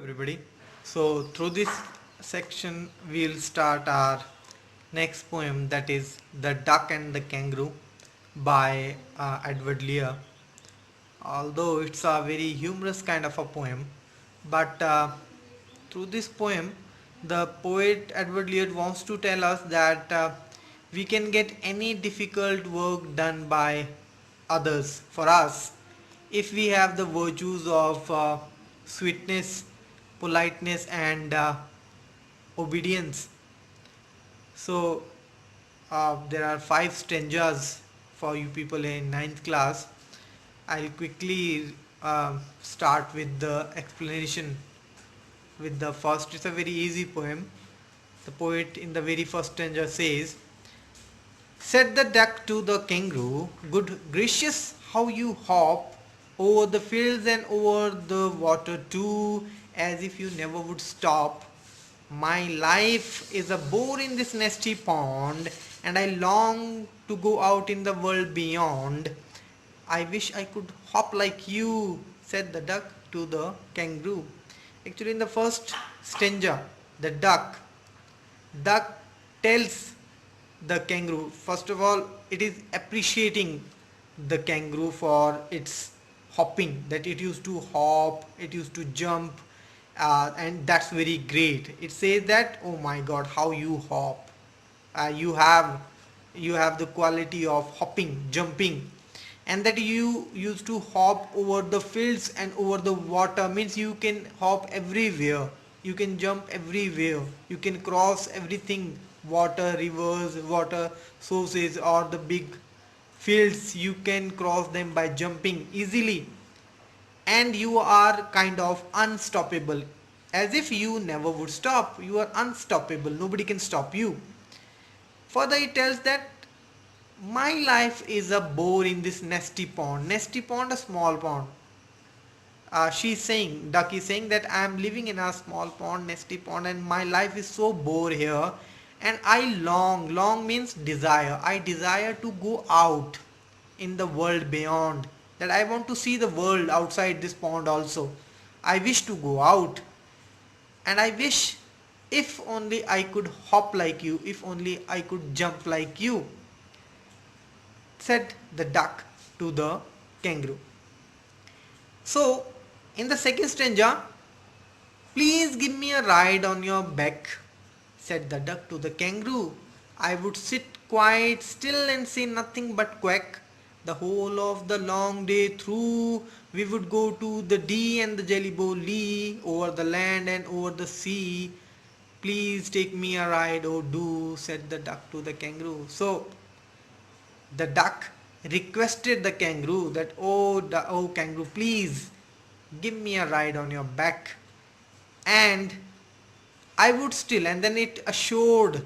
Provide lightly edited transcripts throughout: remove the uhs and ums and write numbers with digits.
Everybody. So through this section we'll start our next poem, that is The Duck and the Kangaroo by Edward Lear. Although it's a very humorous kind of a poem, but through this poem the poet Edward Lear wants to tell us that we can get any difficult work done by others for us if we have the virtues of sweetness, politeness, and obedience. So there are five stanzas for you people in ninth class. I'll quickly start with the explanation with the first. It's a very easy poem. The poet in the very first stanza says, "Said the duck to the kangaroo, good gracious, how you hop over the fields and over the water too, as if you never would stop. My life is a bore in this nasty pond, and I long to go out in the world beyond. I wish I could hop like you," said the duck to the kangaroo. Actually, in the first stanza, the duck tells the kangaroo, first of all, it is appreciating the kangaroo for its hopping, that it used to hop, it used to jump, and that's very great. It says that, oh my god, how you hop, you have the quality of hopping, jumping, and that you used to hop over the fields and over the water, means you can hop everywhere, you can jump everywhere, you can cross everything, water, rivers, water sources, or the big fields, you can cross them by jumping easily, and you are kind of unstoppable, as if you never would stop. You are unstoppable, nobody can stop you. Further, it tells that my life is a bore in this nasty pond. Nasty pond, a small pond. She's saying, duck is saying that I am living in a small pond, nasty pond, and my life is so bore here. And I long means desire. I desire to go out in the world beyond. That I want to see the world outside this pond also. I wish to go out. And I wish if only I could hop like you, if only I could jump like you, said the duck to the kangaroo. So, in the second stanza, "Please give me a ride on your back," said the duck to the kangaroo. "I would sit quite still and say nothing but quack. The whole of the long day through, we would go to the Dee and the Jellybo Lee, over the land and over the sea. Please take me a ride, oh do," said the duck to the kangaroo. So, the duck requested the kangaroo that, oh kangaroo, please give me a ride on your back, and I would still, and then it assured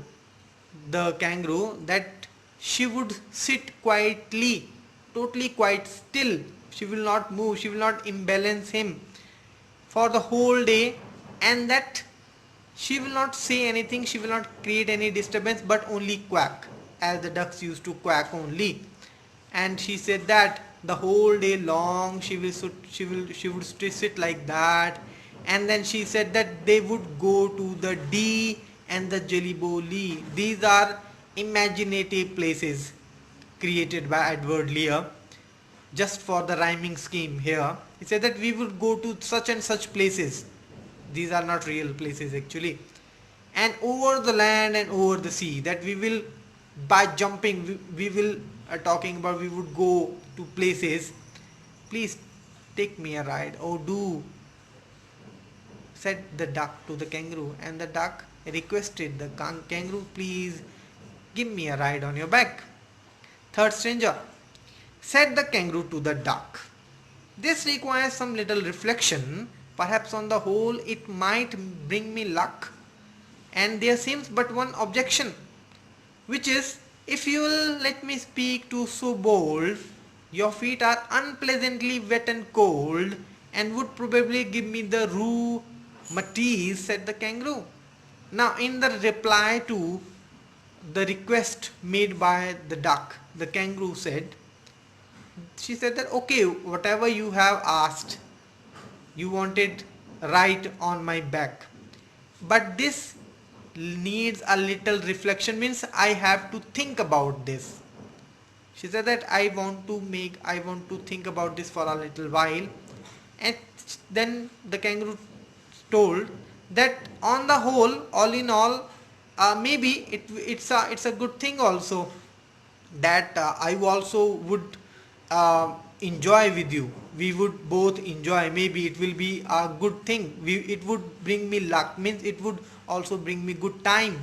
the kangaroo that she would sit quietly, totally quite still. She will not move, she will not imbalance him for the whole day, and that she will not say anything, she will not create any disturbance, but only quack, as the ducks used to quack only. And she said that the whole day long she would sit like that. And then she said that they would go to the D and the Jellybo-Lee. These are imaginative places created by Edward Lear just for the rhyming scheme here. He said that we would go to such and such places. These are not real places actually. And over the land and over the sea, that we will, by jumping, we will talking about, we would go to places. Please take me a ride, oh do, said the duck to the kangaroo. And the duck requested the kangaroo, please give me a ride on your back. Third stanza, said the kangaroo to the duck, "This requires some little reflection. Perhaps on the whole it might bring me luck. And there seems but one objection, which is, if you will let me speak to so bold, your feet are unpleasantly wet and cold, and would probably give me the rheumatiz," said the kangaroo. Now, in the reply to the request made by the duck, the kangaroo said, she said that, okay, whatever you have asked, you wanted right on my back. But this needs a little reflection, means I have to think about this. She said that I want to think about this for a little while. And then the kangaroo told that on the whole, all in all, maybe it's a good thing also, that I also would enjoy with you. We would both enjoy. Maybe it will be a good thing. It would bring me luck. Means it would also bring me good time.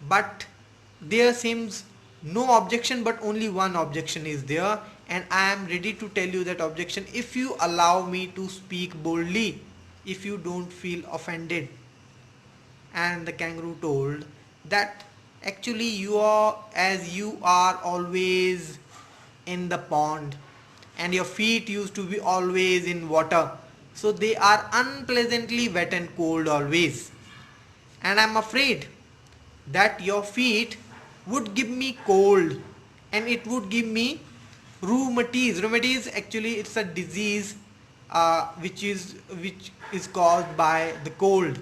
But there seems no objection, but only one objection is there, and I am ready to tell you that objection if you allow me to speak boldly, if you don't feel offended. And the kangaroo told that actually you are always in the pond, and your feet used to be always in water, so they are unpleasantly wet and cold always, and I'm afraid that your feet would give me cold, and it would give me rheumatiz. Rheumatiz actually it's a disease which is caused by the cold.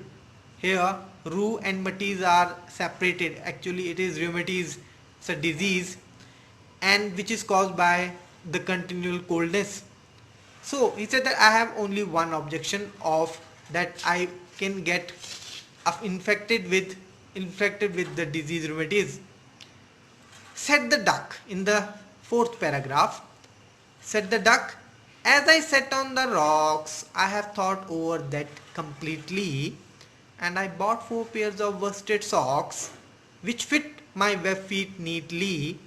Here rheu and matiz are separated. Actually it is rheumatiz. It's a disease and which is caused by the continual coldness. So he said that I have only one objection of that I can get infected with the disease rheumatiz. Said the duck in the fourth paragraph. Said the duck, as I sat on the rocks, I have thought over that completely, and I bought 4 pairs of worsted socks which fit my web feet neatly,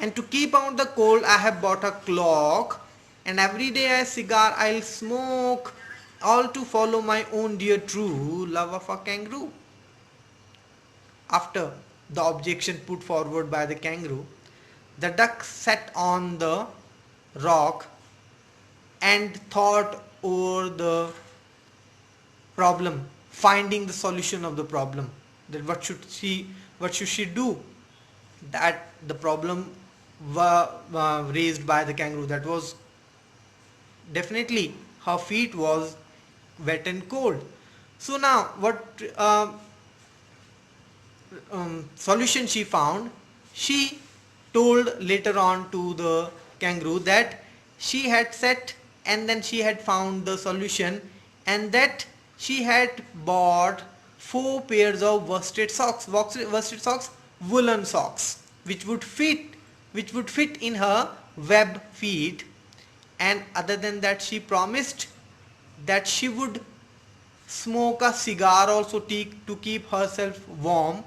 and to keep out the cold I have bought a clock, and every day a cigar I'll smoke, all to follow my own dear true love of a kangaroo. After the objection put forward by the kangaroo, the duck sat on the rock and thought over the problem, finding the solution of the problem. That what should she do? That the problem raised by the kangaroo, that was definitely her feet was wet and cold. So now what solution she found? She told later on to the kangaroo that she had set and then she had found the solution, and that she had bought 4 pairs of worsted socks, woolen socks, which would fit in her web feet. And other than that, she promised that she would smoke a cigar also to keep herself warm,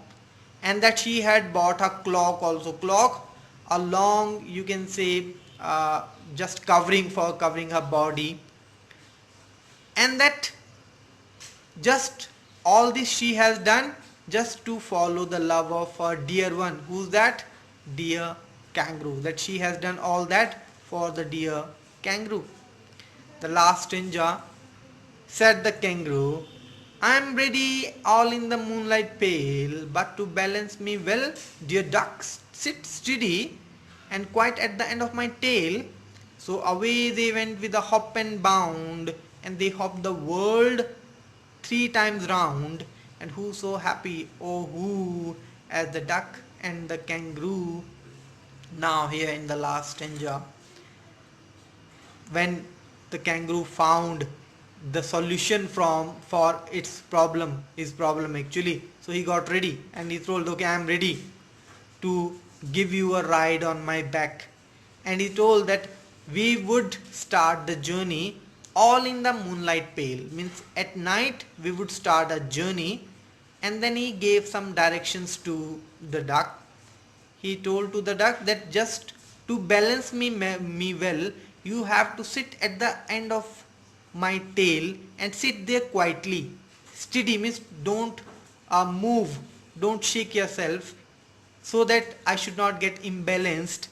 and that she had bought a clock, a long, you can say, just covering her body, and that just all this she has done just to follow the love of her dear one. Who's that? Dear kangaroo. That she has done all that for the dear kangaroo. The last stranger. Said the kangaroo, I am ready all in the moonlight pale, but to balance me well, dear duck, sit steady and quite at the end of my tail. So away they went with a hop and bound, and they hopped the world 3 times round. And who so happy, oh who, as the duck and the kangaroo. Now here in the last stanza, when the kangaroo found the solution for his problem actually, so he got ready and he told, okay, I am ready to give you a ride on my back. And he told that we would start the journey all in the moonlight pale, means at night we would start a journey. And then he gave some directions to the duck. He told to the duck that just to balance me well, you have to sit at the end of my tail and sit there quietly. Steady means don't move, don't shake yourself, so that I should not get imbalanced.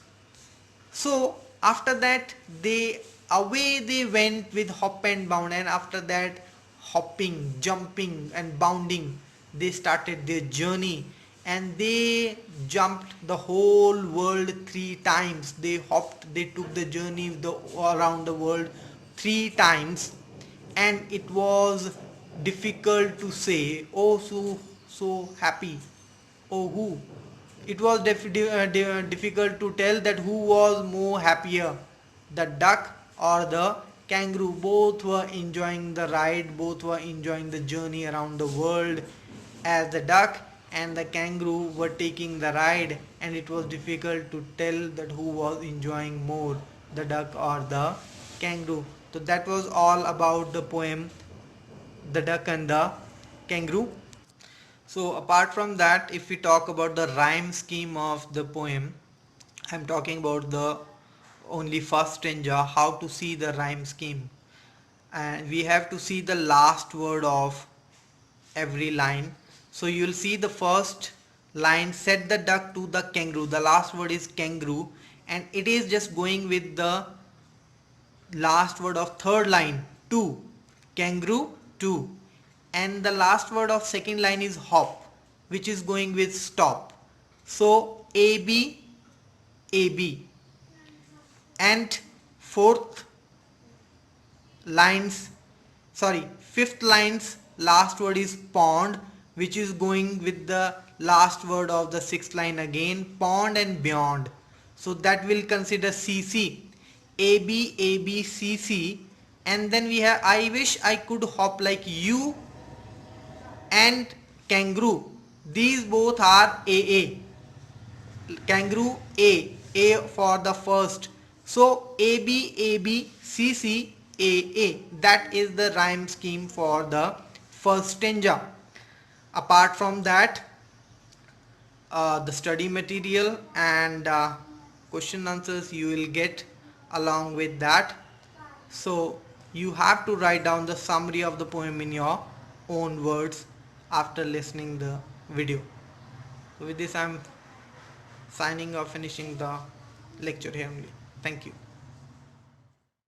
So after that they went with hop and bound, and after that hopping, jumping and bounding, they started their journey, and they jumped the whole world 3 times. They took the journey around the world 3 times, and it was difficult to say, oh, so happy, oh, who. It was difficult to tell that who was more happier, the duck or the kangaroo. Both were enjoying the ride, both were enjoying the journey around the world, as the duck and the kangaroo were taking the ride, and it was difficult to tell that who was enjoying more, the duck or the kangaroo. So that was all about the poem The Duck and the Kangaroo. So apart from that, if we talk about the rhyme scheme of the poem, I'm talking about the only first stanza, how to see the rhyme scheme. And we have to see the last word of every line. So you'll see the first line, set the duck to the kangaroo. The last word is kangaroo, and it is just going with the last word of third line, to. Kangaroo, to. And the last word of second line is hop, which is going with stop. So AB, AB. And fourth lines, sorry, fifth line's last word is pond, which is going with the last word of the sixth line again, pond and beyond. So that will consider CC, AB, AB, CC. And then we have I wish I could hop like you and kangaroo. These both are AA. Kangaroo A for the first. So AB, AB, CC, AA. That is the rhyme scheme for the first stanza. Apart from that, the study material and question answers you will get along with that. So you have to write down the summary of the poem in your own words after listening the video. So with this I'm signing off, finishing the lecture here only. Thank you.